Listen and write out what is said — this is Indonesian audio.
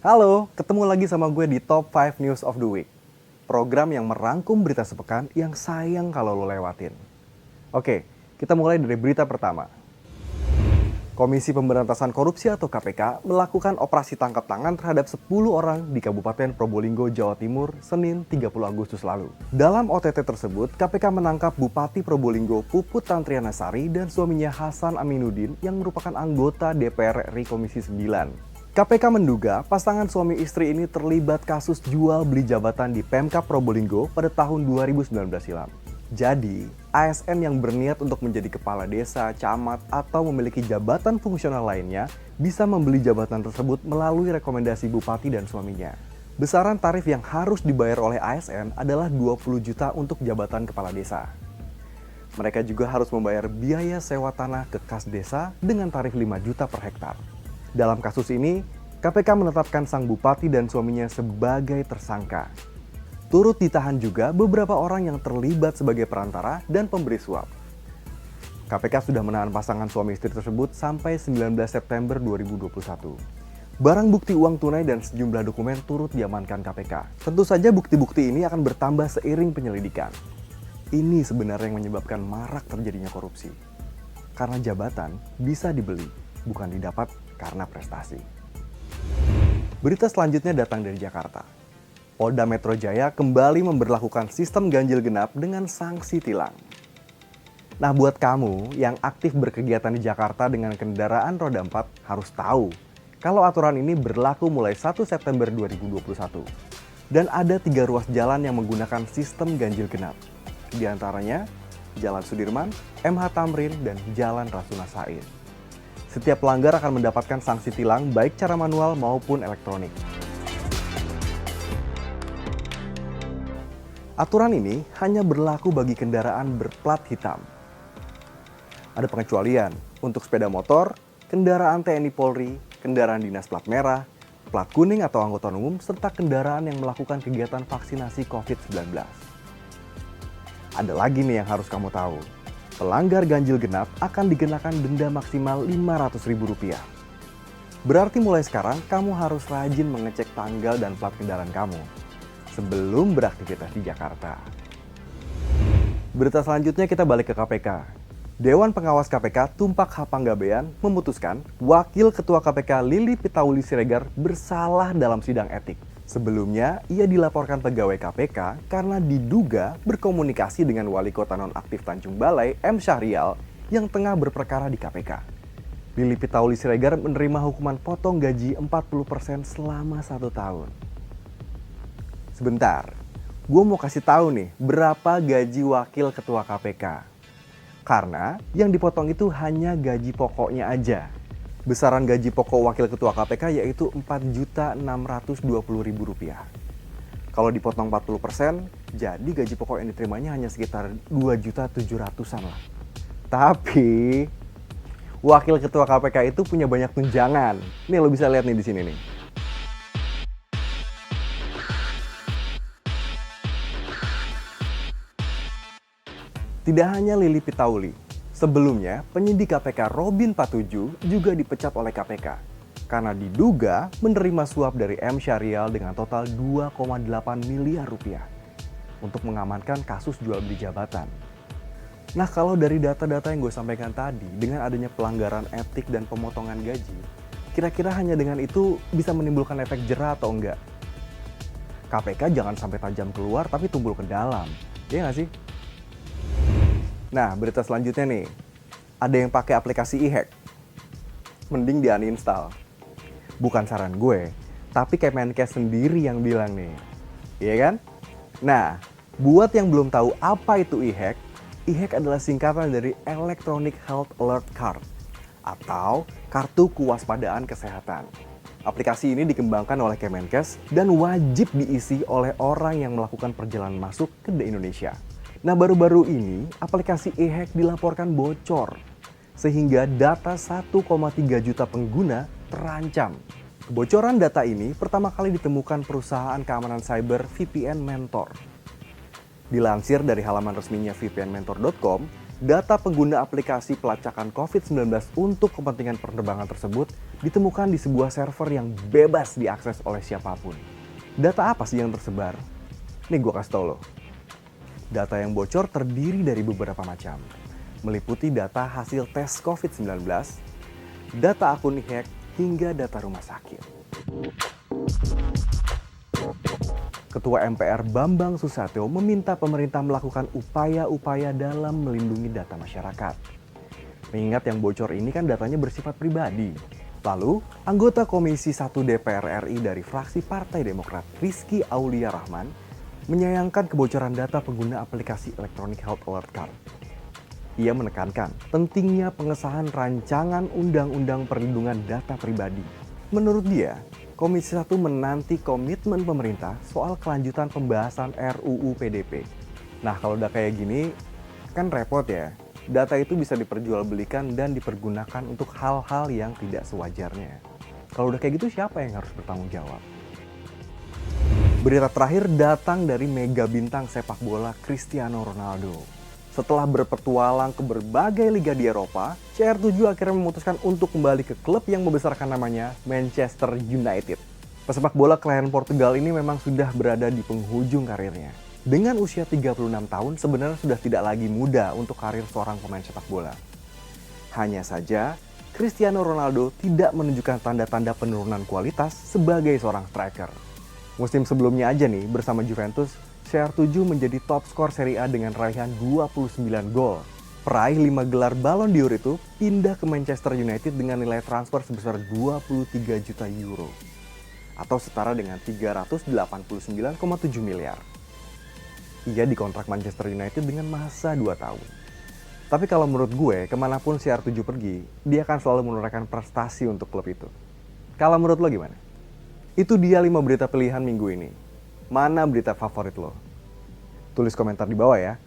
Halo, ketemu lagi sama gue di Top 5 News of the Week. Program yang merangkum berita sepekan yang sayang kalau lo lewatin. Oke, kita mulai dari berita pertama. Komisi Pemberantasan Korupsi atau KPK melakukan operasi tangkap tangan terhadap 10 orang di Kabupaten Probolinggo, Jawa Timur, Senin 30 Agustus lalu. Dalam OTT tersebut, KPK menangkap Bupati Probolinggo Puput Tantrianasari dan suaminya Hasan Aminuddin yang merupakan anggota DPR RI Komisi 9. KPK menduga pasangan suami istri ini terlibat kasus jual beli jabatan di Pemkab Probolinggo pada tahun 2019 silam. Jadi, ASN yang berniat untuk menjadi kepala desa, camat, atau memiliki jabatan fungsional lainnya bisa membeli jabatan tersebut melalui rekomendasi bupati dan suaminya. Besaran tarif yang harus dibayar oleh ASN adalah 20 juta untuk jabatan kepala desa. Mereka juga harus membayar biaya sewa tanah ke kas desa dengan tarif 5 juta per hektar. Dalam kasus ini, KPK menetapkan sang bupati dan suaminya sebagai tersangka. Turut ditahan juga beberapa orang yang terlibat sebagai perantara dan pemberi suap. KPK sudah menahan pasangan suami istri tersebut sampai 19 September 2021. Barang bukti uang tunai dan sejumlah dokumen turut diamankan KPK. Tentu saja bukti-bukti ini akan bertambah seiring penyelidikan. Ini sebenarnya yang menyebabkan marak terjadinya korupsi. Karena jabatan bisa dibeli, bukan didapat karena prestasi. Berita selanjutnya datang dari Jakarta. Polda Metro Jaya kembali memberlakukan sistem ganjil genap dengan sanksi tilang. Nah, buat kamu yang aktif berkegiatan di Jakarta dengan kendaraan roda 4 harus tahu kalau aturan ini berlaku mulai 1 September 2021. Dan ada 3 ruas jalan yang menggunakan sistem ganjil genap. Di antaranya Jalan Sudirman, MH Tamrin, dan Jalan Rasuna Said. Setiap pelanggar akan mendapatkan sanksi tilang baik cara manual maupun elektronik. Aturan ini hanya berlaku bagi kendaraan berplat hitam. Ada pengecualian untuk sepeda motor, kendaraan TNI Polri, kendaraan dinas plat merah, plat kuning atau angkutan umum, serta kendaraan yang melakukan kegiatan vaksinasi COVID-19. Ada lagi nih yang harus kamu tahu. Pelanggar ganjil genap akan dikenakan denda maksimal Rp500.000. Berarti mulai sekarang kamu harus rajin mengecek tanggal dan plat kendaraan kamu sebelum beraktivitas di Jakarta. Berita selanjutnya kita balik ke KPK. Dewan Pengawas KPK Tumpak Hapanggabean memutuskan Wakil Ketua KPK Lili Pitauli Siregar bersalah dalam sidang etik. Sebelumnya, ia dilaporkan pegawai KPK karena diduga berkomunikasi dengan Wali Kota Nonaktif Tanjung Balai, M. Syahrial, yang tengah berperkara di KPK. Lili Pitauli Siregar menerima hukuman potong gaji 40% selama 1 tahun. Sebentar, gue mau kasih tahu nih berapa gaji Wakil Ketua KPK. Karena yang dipotong itu hanya gaji pokoknya aja. Besaran gaji pokok Wakil Ketua KPK yaitu Rp4.620.000. Kalau dipotong 40%, jadi gaji pokok yang diterimanya hanya sekitar Rp2.700.000-an lah. Tapi, Wakil Ketua KPK itu punya banyak tunjangan. Nih lo bisa lihat nih di sini nih. Tidak hanya Lili Pitauli, sebelumnya penyidik KPK Robin Patuju juga dipecat oleh KPK karena diduga menerima suap dari M. Syahrial dengan total Rp2,8 miliar untuk mengamankan kasus jual beli jabatan. Nah, kalau dari data-data yang gue sampaikan tadi, dengan adanya pelanggaran etik dan pemotongan gaji, kira-kira hanya dengan itu bisa menimbulkan efek jera atau enggak? KPK jangan sampai tajam keluar tapi tumbul ke dalam, iya nggak sih? Nah, berita selanjutnya nih, ada yang pakai aplikasi e-hack. Mending di uninstall. Bukan saran gue, tapi Kemenkes sendiri yang bilang nih. Iya kan? Nah, buat yang belum tahu apa itu e-hack adalah singkatan dari Electronic Health Alert Card atau Kartu Kewaspadaan Kesehatan. Aplikasi ini dikembangkan oleh Kemenkes dan wajib diisi oleh orang yang melakukan perjalanan masuk ke Indonesia. Nah, baru-baru ini aplikasi e-hack dilaporkan bocor sehingga data 1,3 juta pengguna terancam. Kebocoran data ini pertama kali ditemukan perusahaan keamanan cyber VPN Mentor. Dilansir dari halaman resminya vpnmentor.com, Data pengguna aplikasi pelacakan COVID-19 untuk kepentingan penerbangan tersebut ditemukan di sebuah server yang bebas diakses oleh siapapun. Data apa sih yang tersebar? Nih gue kasih tau lo. Data yang bocor terdiri dari beberapa macam, meliputi data hasil tes COVID-19, data akun hack, hingga data rumah sakit. Ketua MPR Bambang Susatyo meminta pemerintah melakukan upaya-upaya dalam melindungi data masyarakat. Mengingat yang bocor ini kan datanya bersifat pribadi. Lalu, anggota Komisi 1 DPR RI dari fraksi Partai Demokrat, Rizky Aulia Rahman, menyayangkan kebocoran data pengguna aplikasi Electronic Health Alert Card. Ia menekankan pentingnya pengesahan rancangan Undang-Undang Perlindungan Data Pribadi. Menurut dia, Komisi 1 menanti komitmen pemerintah soal kelanjutan pembahasan RUU PDP. Nah, kalau udah kayak gini, kan repot ya. Data itu bisa diperjualbelikan dan dipergunakan untuk hal-hal yang tidak sewajarnya. Kalau udah kayak gitu, siapa yang harus bertanggung jawab? Berita terakhir datang dari mega bintang sepak bola Cristiano Ronaldo. Setelah berpetualang ke berbagai liga di Eropa, CR7 akhirnya memutuskan untuk kembali ke klub yang membesarkan namanya, Manchester United. Pesepak bola kelahiran Portugal ini memang sudah berada di penghujung karirnya. Dengan usia 36 tahun, sebenarnya sudah tidak lagi muda untuk karir seorang pemain sepak bola. Hanya saja, Cristiano Ronaldo tidak menunjukkan tanda-tanda penurunan kualitas sebagai seorang striker. Musim sebelumnya aja nih, bersama Juventus, CR7 menjadi top skor Serie A dengan raihan 29 gol. Peraih 5 gelar Ballon d'Or itu pindah ke Manchester United dengan nilai transfer sebesar 23 juta euro. Atau setara dengan 389,7 miliar. Ia dikontrak Manchester United dengan masa 2 tahun. Tapi kalau menurut gue, kemanapun CR7 pergi, dia akan selalu menorehkan prestasi untuk klub itu. Kalau menurut lo gimana? Itu dia 5 berita pilihan minggu ini. Mana berita favorit lo? Tulis komentar di bawah ya.